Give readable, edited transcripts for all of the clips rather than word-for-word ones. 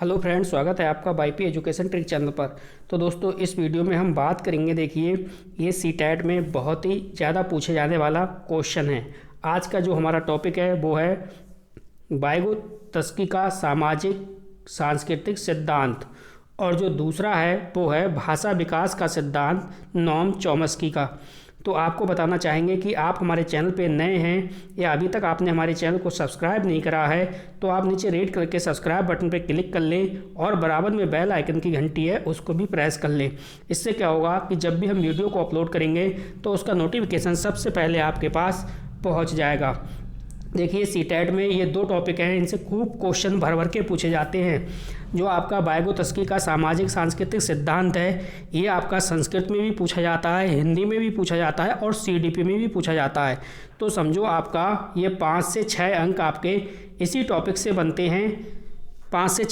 Hello friends, स्वागत है आपका वाईपी एजुकेशन ट्रिक चैनल पर। तो दोस्तों, इस वीडियो में हम बात करेंगे, देखिए ये सीटेट में बहुत ही ज़्यादा पूछे जाने वाला क्वेश्चन है। आज का जो हमारा टॉपिक है वो है वाइगोत्स्की का सामाजिक सांस्कृतिक सिद्धांत, और जो दूसरा है वो है भाषा विकास का सिद्धांत नोम चॉम्स्की का। तो आपको बताना चाहेंगे कि आप हमारे चैनल पे नए हैं या अभी तक आपने हमारे चैनल को सब्सक्राइब नहीं करा है तो आप नीचे रेड कलर के सब्सक्राइब बटन पे क्लिक कर लें और बराबर में बेल आइकन की घंटी है उसको भी प्रेस कर लें। इससे क्या होगा कि जब भी हम वीडियो को अपलोड करेंगे तो उसका नोटिफिकेशन सबसे पहले आपके पास पहुँच जाएगा। देखिए सीटेट में ये दो टॉपिक हैं, इनसे खूब क्वेश्चन भर भर के पूछे जाते हैं। जो आपका वाइगोत्स्की का सामाजिक सांस्कृतिक सिद्धांत है, ये आपका संस्कृत में भी पूछा जाता है, हिंदी में भी पूछा जाता है और सीडीपी में भी पूछा जाता है। तो समझो आपका ये 5 से 6 अंक आपके इसी टॉपिक से बनते हैं। 5 से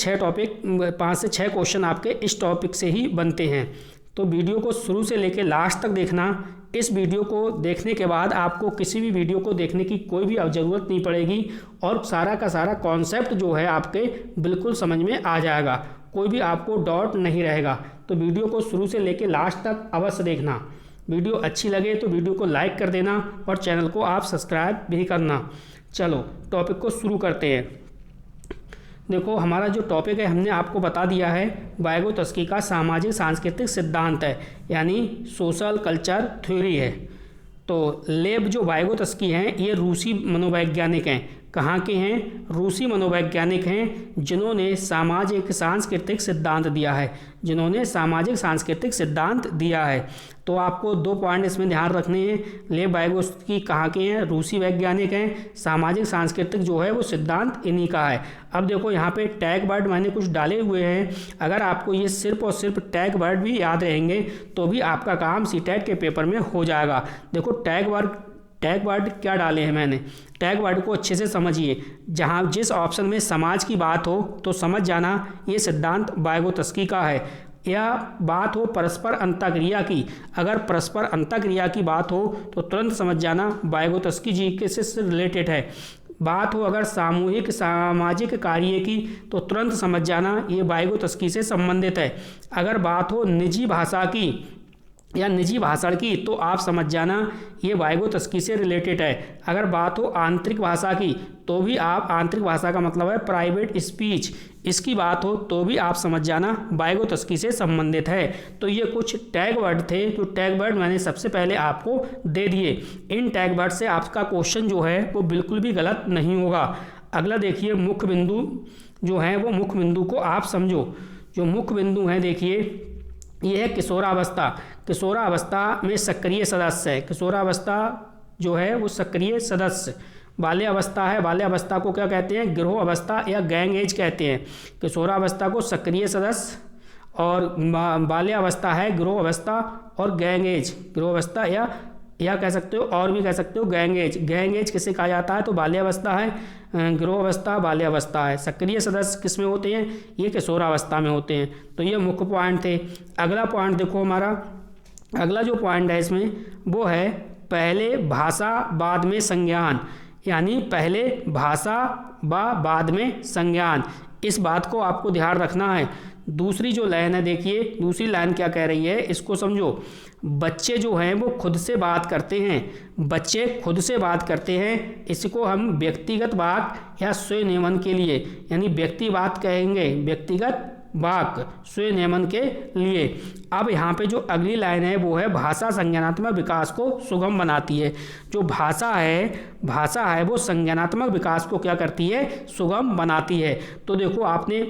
6 क्वेश्चन आपके इस टॉपिक से ही बनते हैं। तो वीडियो को शुरू से लेकर लास्ट तक देखना। इस वीडियो को देखने के बाद आपको किसी भी वीडियो को देखने की कोई भी ज़रूरत नहीं पड़ेगी और सारा का सारा कॉन्सेप्ट जो है आपके बिल्कुल समझ में आ जाएगा, कोई भी आपको डाउट नहीं रहेगा। तो वीडियो को शुरू से लेकर लास्ट तक अवश्य देखना। वीडियो अच्छी लगे तो वीडियो को लाइक कर देना और चैनल को आप सब्सक्राइब भी करना। चलो टॉपिक को शुरू करते हैं। देखो हमारा जो टॉपिक है हमने आपको बता दिया है, वाइगोत्स्की का सामाजिक सांस्कृतिक सिद्धांत है, यानी सोशल कल्चर थ्योरी है। तो लेव जो वाइगोत्स्की हैं ये रूसी मनोवैज्ञानिक हैं। कहाँ के हैं? रूसी मनोवैज्ञानिक हैं जिन्होंने सामाजिक सांस्कृतिक सिद्धांत दिया है, दिया है। तो आपको 2 पॉइंट इसमें ध्यान रखने हैं। लेव वाइगोत्स्की कहाँ के हैं? रूसी वैज्ञानिक हैं। सामाजिक सांस्कृतिक जो है वो सिद्धांत इन्हीं का है। अब देखो यहाँ पे टैग वर्ड मैंने कुछ डाले हुए हैं। अगर आपको ये सिर्फ और सिर्फ टैग वर्ड भी याद रहेंगे तो भी आपका काम सीटेट के पेपर में हो जाएगा। देखो टैग वर्ड क्या डाले हैं मैंने, टैग वर्ड को अच्छे से समझिए। जहाँ जिस ऑप्शन में समाज की बात हो तो समझ जाना ये सिद्धांत वाइगोत्स्की का है, या बात हो परस्पर अंतःक्रिया की, अगर परस्पर अंतःक्रिया की बात हो तो तुरंत समझ जाना वाइगोत्स्की जी के से रिलेटेड है। बात हो अगर सामूहिक सामाजिक कार्य की तो तुरंत समझ जाना ये वाइगोत्स्की से संबंधित है। अगर बात हो निजी भाषा की या निजी भाषण की तो आप समझ जाना ये वाइगोत्स्की से रिलेटेड है। अगर बात हो आंतरिक भाषा की तो भी आप, आंतरिक भाषा का मतलब है प्राइवेट स्पीच, इसकी बात हो तो भी आप समझ जाना वाइगोत्स्की से संबंधित है। तो ये कुछ टैग वर्ड थे, जो टैग वर्ड मैंने सबसे पहले आपको दे दिए। इन टैग वर्ड से आपका क्वेश्चन जो है वो बिल्कुल भी गलत नहीं होगा। अगला देखिए मुख्य बिंदु जो है वो मुख्य बिंदु को आप समझो। जो मुख्य बिंदु हैं देखिए ये है किशोरावस्था। किशोरावस्था में सक्रिय सदस्य है। किशोरावस्था जो है वो सक्रिय सदस्य। बाल्यावस्था है, बाल्यावस्था को क्या कहते हैं? गिरोह अवस्था या गैंग एज कहते हैं। किशोरावस्था को सक्रिय सदस्य और बाल्यावस्था है गिरोह अवस्था और गैंग एज, गिरोह अवस्था या कह सकते हो और भी कह सकते हो गैंग एज। गैंग एज किसे कहा जाता है? तो बाल्यावस्था है, गिरोह अवस्था बाल्यावस्था है। सक्रिय सदस्य किस में होते हैं? ये किशोरावस्था में होते हैं। तो ये मुख्य पॉइंट थे। अगला पॉइंट देखो हमारा, अगला जो पॉइंट है इसमें वो है पहले भाषा बाद में संज्ञान, यानी पहले भाषा बाद में संज्ञान। इस बात को आपको ध्यान रखना है। दूसरी जो लाइन है देखिए, दूसरी लाइन क्या कह रही है इसको समझो। बच्चे जो हैं वो खुद से बात करते हैं, बच्चे खुद से बात करते हैं। इसको हम व्यक्तिगत वाक्य या स्वनियमन के लिए, यानी व्यक्तिवाद कहेंगे, व्यक्तिगत वाक्य स्वनियमन के लिए। अब यहाँ पे जो अगली लाइन है वो है भाषा संज्ञानात्मक विकास को सुगम बनाती है। जो भाषा है वो संज्ञानात्मक विकास को क्या करती है? सुगम बनाती है। तो देखो आपने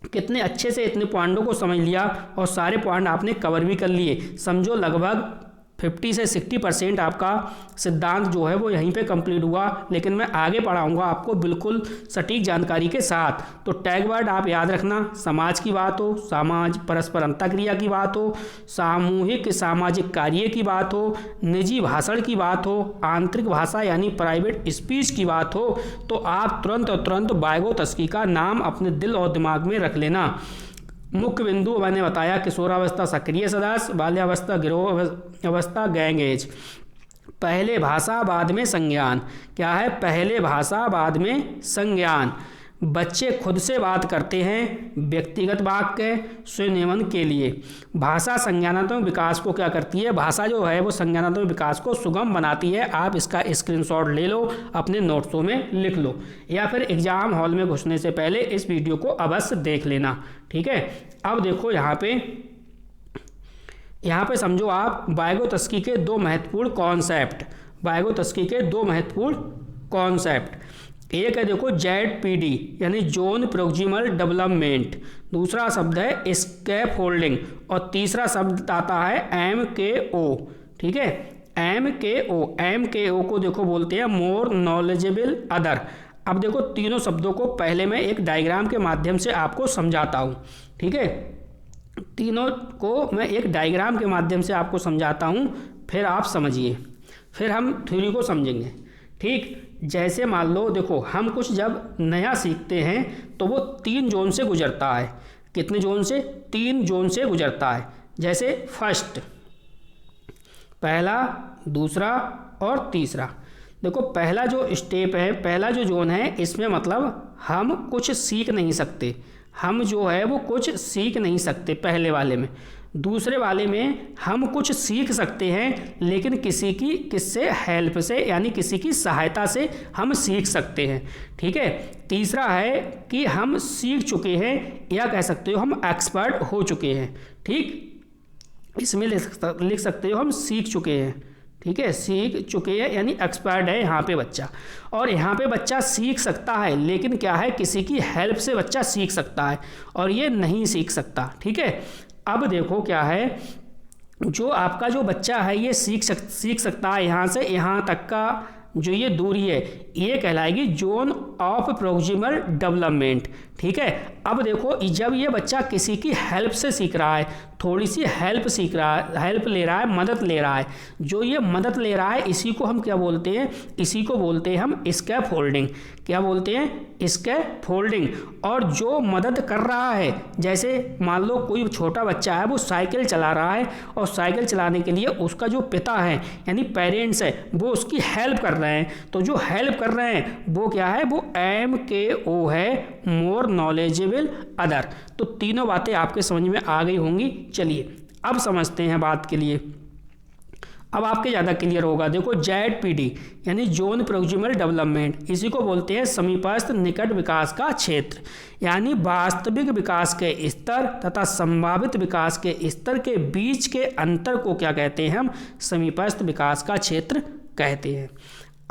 कितने अच्छे से इतने पॉइंटों को समझ लिया और सारे पॉइंट आपने कवर भी कर लिए। समझो लगभग 50 से 60% आपका सिद्धांत जो है वो यहीं पे कंप्लीट हुआ। लेकिन मैं आगे पढ़ाऊंगा आपको बिल्कुल सटीक जानकारी के साथ। तो टैग वर्ड आप याद रखना, समाज की बात हो, समाज परस्पर अंतःक्रिया की बात हो, सामूहिक सामाजिक कार्य की बात हो, निजी भाषण की बात हो, आंतरिक भाषा यानी प्राइवेट स्पीच की बात हो, तो आप तुरंत वाइगोत्स्की का नाम अपने दिल और दिमाग में रख लेना। मुख्य बिंदु मैंने बताया किशोरावस्था सक्रिय सदस्य, बाल्यावस्था गिरोह अवस्था गैंग एज। पहले भाषा बाद में संज्ञान क्या है? पहले भाषा बाद में संज्ञान। बच्चे खुद से बात करते हैं व्यक्तिगत वाक्य स्वनियमन के लिए। भाषा संज्ञानात्मक विकास को क्या करती है, भाषा जो है वो संज्ञानात्मक विकास को सुगम बनाती है। आप इसका स्क्रीनशॉट ले लो, अपने नोट्सों में लिख लो, या फिर एग्जाम हॉल में घुसने से पहले इस वीडियो को अवश्य देख लेना। ठीक है, अब देखो यहाँ पे समझो आप वाइगोत्स्की के दो महत्वपूर्ण कॉन्सेप्ट, वाइगोत्स्की के दो महत्वपूर्ण कॉन्सेप्ट। एक है देखो ZPD यानी जोन प्रोक्सिमल डेवलपमेंट, दूसरा शब्द है स्कैफोल्डिंग और तीसरा शब्द आता है MKO। ठीक है, MKO को देखो बोलते हैं मोर नॉलेजेबल अदर। अब देखो तीनों शब्दों को पहले मैं एक डायग्राम के माध्यम से आपको समझाता हूँ। ठीक है, तीनों को मैं एक डायग्राम के माध्यम से आपको समझाता हूँ, फिर आप समझिए, फिर हम थ्योरी को समझेंगे। ठीक, जैसे मान लो देखो हम कुछ जब नया सीखते हैं तो वो 3 जोन से गुजरता है। कितने जोन से, 3 जोन से गुजरता है। जैसे फर्स्ट, पहला, दूसरा और तीसरा। देखो पहला जो स्टेप है, पहला जो जोन है, इसमें मतलब हम कुछ सीख नहीं सकते, हम जो है वो कुछ सीख नहीं सकते पहले वाले में। दूसरे वाले में हम कुछ सीख सकते हैं लेकिन किससे हेल्प से, यानी किसी की सहायता से हम सीख सकते हैं। ठीक है, तीसरा है कि हम सीख चुके हैं या कह सकते हो हम एक्सपर्ट हो चुके हैं। ठीक, इसमें लिख सकते हो हम सीख चुके हैं। ठीक है, सीख चुके हैं यानी एक्सपर्ट है यहाँ पे बच्चा। और यहाँ पे बच्चा सीख सकता है लेकिन क्या है, किसी की हेल्प से बच्चा सीख सकता है और ये नहीं सीख सकता। ठीक है, अब देखो क्या है, जो आपका जो बच्चा है ये सीख सकता है यहाँ से यहाँ तक का जो ये दूरी है, ये कहलाएगी जोन ऑफ प्रोक्सिमल डेवलपमेंट। ठीक है, अब देखो जब ये बच्चा किसी की हेल्प से सीख रहा है, थोड़ी सी हेल्प ले रहा है, मदद ले रहा है, जो ये मदद ले रहा है इसी को हम क्या बोलते हैं, इसी को बोलते हैं हम स्कैफोल्डिंग। क्या बोलते हैं, स्कैफोल्डिंग। और जो मदद कर रहा है, जैसे मान लो कोई छोटा बच्चा है वो साइकिल चला रहा है और साइकिल चलाने के लिए उसका जो पिता है यानी पेरेंट्स है वो उसकी हेल्प कर रहे हैं, तो जो हेल्प कर रहे हैं वो क्या है, वो MKO है, मोर नॉलेजेबल अदर। तो तीनों बातें आपके समझ में आ गई होंगी। चलिए अब समझते हैं बात के लिए, अब आपके ज़्यादा क्लियर होगा। देखो ZPD यानी जोन प्रोक्सिमल डेवलपमेंट, इसी को बोलते हैं समीपस्थ निकट विकास का क्षेत्र, यानी वास्तविक विकास के स्तर तथा संभावित विकास के स्तर के बीच के अंतर को क्या कहते हैं, हम समीपस्थ विकास का क्षेत्र कहते हैं।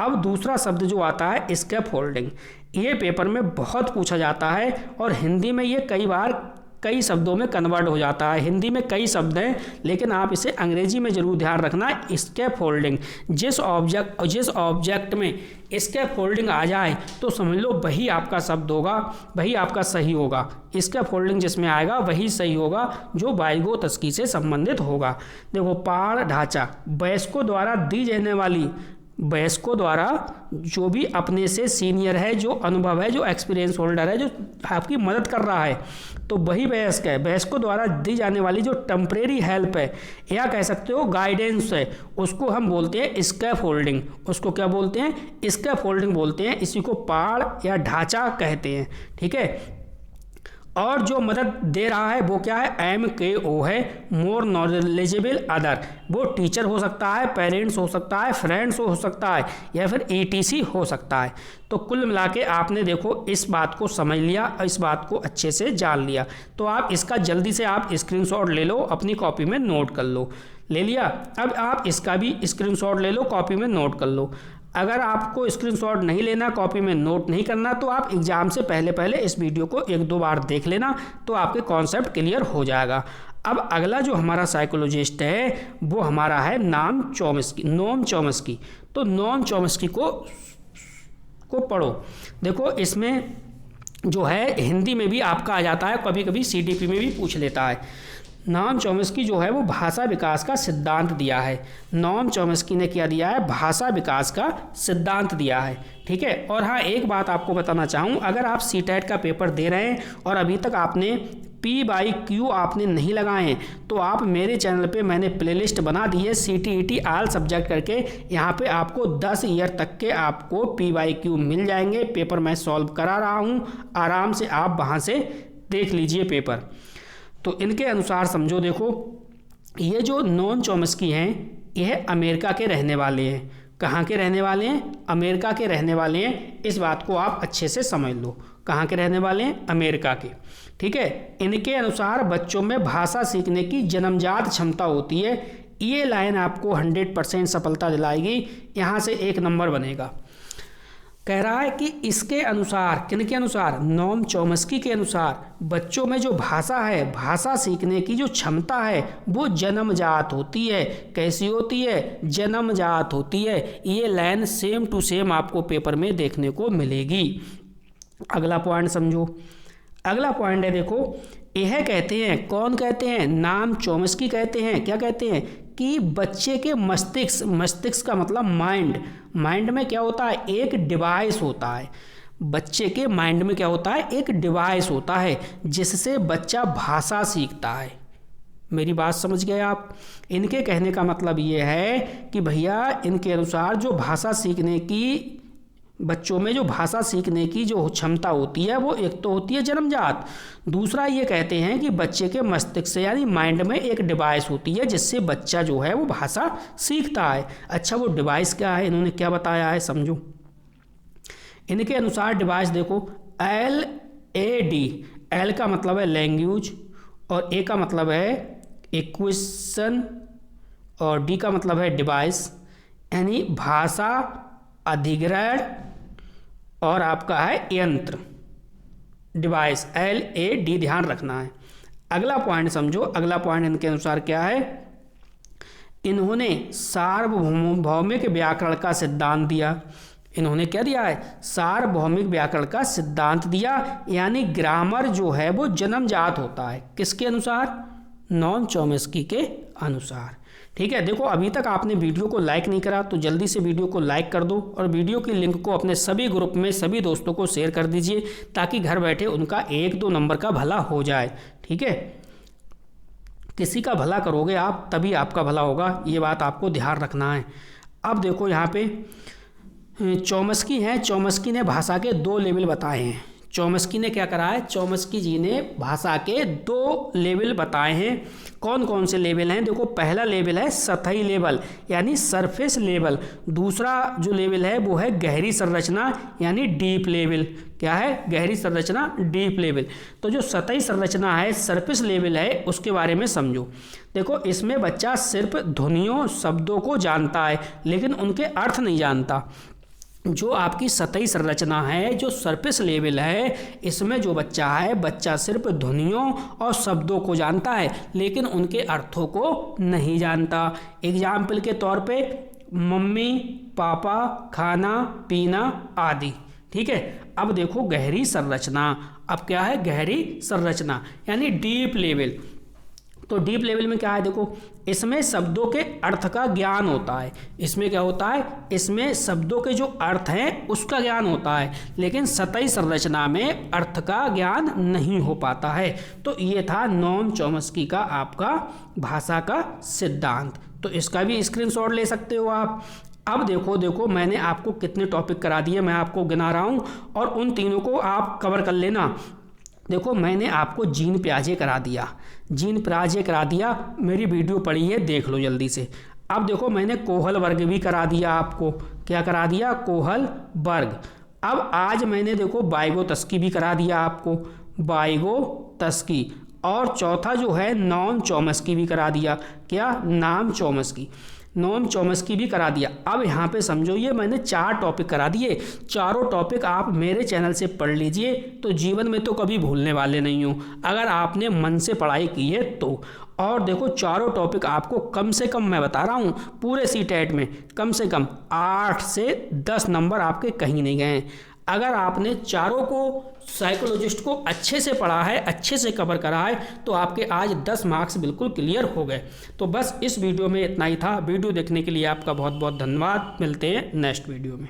अब दूसरा शब्द जो आता है स्कैफोल्डिंग, ये पेपर में बहुत पूछा जाता है और हिंदी में ये कई शब्दों में कन्वर्ट हो जाता है। हिंदी में कई शब्द हैं लेकिन आप इसे अंग्रेजी में जरूर ध्यान रखना, स्कैफोल्डिंग। जिस ऑब्जेक्ट में स्कैफोल्डिंग आ जाए तो समझ लो वही आपका शब्द होगा, वही आपका सही होगा। स्कैफोल्डिंग जिसमें आएगा वही सही होगा जो वाइगोत्स्की से संबंधित होगा। देखो पहाड़ ढांचा, वयस्कों द्वारा दी जाने वाली, वयस्कों द्वारा जो भी अपने से सीनियर है, जो अनुभव है, जो एक्सपीरियंस होल्डर है, जो आपकी मदद कर रहा है, तो वही वयस्क है। वयस्कों द्वारा दी जाने वाली जो टेम्परेरी हेल्प है या कह सकते हो गाइडेंस है, उसको हम बोलते हैं स्कैफोल्डिंग। उसको क्या बोलते हैं, स्कैफोल्डिंग बोलते हैं। इसी को पहाड़ या ढांचा कहते हैं। ठीक है, और जो मदद दे रहा है वो क्या है, MKO है, मोर नॉलेजेबल अदर। वो टीचर हो सकता है, पेरेंट्स हो सकता है, फ्रेंड्स हो सकता है या फिर ETC हो सकता है। तो कुल मिला के आपने देखो इस बात को समझ लिया, इस बात को अच्छे से जान लिया। तो आप इसका जल्दी से आप स्क्रीनशॉट ले लो, अपनी कॉपी में नोट कर लो। ले लिया, अब आप इसका भी स्क्रीनशॉट ले लो, कॉपी में नोट कर लो। अगर आपको स्क्रीनशॉट नहीं लेना, कॉपी में नोट नहीं करना, तो आप एग्ज़ाम से पहले इस वीडियो को 1-2 बार देख लेना, तो आपके कॉन्सेप्ट क्लियर हो जाएगा। अब अगला जो हमारा साइकोलॉजिस्ट है वो हमारा है नोम चॉम्स्की। तो नोम चॉम्स्की को पढ़ो। देखो इसमें जो है हिंदी में भी आपका आ जाता है, कभी कभी CDP में भी पूछ लेता है। नोम चॉम्स्की जो है वो भाषा विकास का सिद्धांत दिया है। नोम चॉम्स्की ने क्या दिया है, भाषा विकास का सिद्धांत दिया है। ठीक है, और हाँ एक बात आपको बताना चाहूँ, अगर आप CTET का पेपर दे रहे हैं और अभी तक आपने P/Q आपने नहीं लगाए हैं तो आप मेरे चैनल पे मैंने प्लेलिस्ट बना दी है CTET ऑल सब्जेक्ट करके। यहाँ पे आपको 10 ईयर तक के आपको P/Q मिल जाएंगे। पेपर मैं सॉल्व करा रहा हूँ, आराम से आप वहाँ से देख लीजिए पेपर। तो इनके अनुसार समझो, देखो ये जो नॉन चॉम्स्की हैं यह अमेरिका के रहने वाले हैं। कहाँ के रहने वाले हैं? अमेरिका के रहने वाले हैं। इस बात को आप अच्छे से समझ लो, कहाँ के रहने वाले हैं? अमेरिका के। ठीक है। इनके अनुसार बच्चों में भाषा सीखने की जन्मजात क्षमता होती है। ये लाइन आपको 100% सफलता दिलाएगी। यहाँ से 1 नंबर बनेगा। कह रहा है कि इसके अनुसार, किनके अनुसार? नॉम चॉम्स्की के अनुसार बच्चों में जो भाषा है, भाषा सीखने की जो क्षमता है वो जन्मजात होती है। कैसी होती है? जन्मजात होती है। ये लाइन सेम टू सेम आपको पेपर में देखने को मिलेगी। अगला पॉइंट समझो। अगला पॉइंट है, देखो यह कहते हैं, कौन कहते हैं? नाम चॉम्स्की कहते हैं। क्या कहते हैं? कि बच्चे के मस्तिष्क का मतलब माइंड में क्या होता है? एक डिवाइस होता है। बच्चे के माइंड में क्या होता है? एक डिवाइस होता है जिससे बच्चा भाषा सीखता है। मेरी बात समझ गए आप? इनके कहने का मतलब ये है कि भैया इनके अनुसार जो भाषा सीखने की, बच्चों में जो भाषा सीखने की जो क्षमता होती है वो एक तो होती है जन्मजात, दूसरा ये कहते हैं कि बच्चे के मस्तिष्क से यानी माइंड में एक डिवाइस होती है जिससे बच्चा जो है वो भाषा सीखता है। अच्छा, वो डिवाइस क्या है? इन्होंने क्या बताया है समझो। इनके अनुसार डिवाइस देखो LAD, L का मतलब है लैंग्वेज और A का मतलब है एक्विजिशन और D का मतलब है डिवाइस, यानी भाषा, अधिग्रहण और आपका है यंत्र। डिवाइस LAD ध्यान रखना है। अगला पॉइंट समझो। अगला पॉइंट इनके अनुसार क्या है? इन्होंने सार्वभौमिक व्याकरण का सिद्धांत दिया। इन्होंने क्या दिया है? सार्वभौमिक व्याकरण का सिद्धांत दिया, यानी ग्रामर जो है वो जन्मजात होता है। किसके अनुसार? नॉन चॉम्स्की के अनुसार। ठीक है। देखो अभी तक आपने वीडियो को लाइक नहीं करा तो जल्दी से वीडियो को लाइक कर दो और वीडियो की लिंक को अपने सभी ग्रुप में सभी दोस्तों को शेयर कर दीजिए ताकि घर बैठे उनका 1-2 नंबर का भला हो जाए। ठीक है। किसी का भला करोगे आप तभी आपका भला होगा, ये बात आपको ध्यान रखना है। अब देखो यहाँ पे चॉम्स्की हैं। चॉम्स्की ने भाषा के 2 लेवल बताए हैं। चॉम्स्की ने क्या करा है? चॉम्स्की जी ने भाषा के 2 लेवल बताए हैं। कौन कौन से लेवल हैं? देखो पहला लेवल है सतही लेवल यानी सरफेस लेवल। दूसरा जो लेवल है वो है गहरी संरचना यानी डीप लेवल। क्या है? गहरी संरचना, डीप लेवल। तो जो सतही संरचना है, सरफेस लेवल है, उसके बारे में समझो। देखो इसमें बच्चा सिर्फ ध्वनियों, शब्दों को जानता है लेकिन उनके अर्थ नहीं जानता। जो आपकी सतही संरचना है, जो सरफेस लेवल है, इसमें जो बच्चा है, बच्चा सिर्फ ध्वनियों और शब्दों को जानता है लेकिन उनके अर्थों को नहीं जानता। एग्जाम्पल के तौर पे मम्मी, पापा, खाना, पीना आदि। ठीक है। अब देखो गहरी संरचना। अब क्या है? गहरी संरचना यानी डीप लेवल। तो डीप लेवल में क्या है? देखो इसमें शब्दों के अर्थ का ज्ञान होता है। इसमें क्या होता है? इसमें शब्दों के जो अर्थ हैं उसका ज्ञान होता है लेकिन सतही संरचना में अर्थ का ज्ञान नहीं हो पाता है। तो ये था नॉम चॉम्स्की का आपका भाषा का सिद्धांत। तो इसका भी स्क्रीनशॉट ले सकते हो आप। अब देखो मैंने आपको कितने टॉपिक करा दिए, मैं आपको गिना रहा हूँ और उन तीनों को आप कवर कर लेना। देखो मैंने आपको जीन पियाजे करा दिया, जीन पियाजे करा दिया, मेरी वीडियो पड़ी है, देख लो जल्दी से। अब देखो मैंने कोहल वर्ग भी करा दिया आपको। क्या करा दिया? कोहल वर्ग। अब आज मैंने देखो वाइगोत्स्की भी करा दिया आपको, वाइगोत्स्की। और चौथा जो है नॉम चॉम्स्की भी करा दिया। क्या? नाम चॉम्स्की, नॉम चॉम्स्की भी करा दिया। अब यहाँ पे समझो ये मैंने 4 टॉपिक करा दिए। चारों टॉपिक आप मेरे चैनल से पढ़ लीजिए तो जीवन में तो कभी भूलने वाले नहीं हो अगर आपने मन से पढ़ाई की है तो। और देखो चारों टॉपिक आपको कम से कम, मैं बता रहा हूँ पूरे CTET में कम से कम 8 से 10 नंबर आपके कहीं नहीं गए हैं। अगर आपने चारों को, साइकोलॉजिस्ट को अच्छे से पढ़ा है, अच्छे से कवर करा है तो आपके आज 10 मार्क्स बिल्कुल क्लियर हो गए। तो बस इस वीडियो में इतना ही था। वीडियो देखने के लिए आपका बहुत बहुत धन्यवाद। मिलते हैं नेक्स्ट वीडियो में।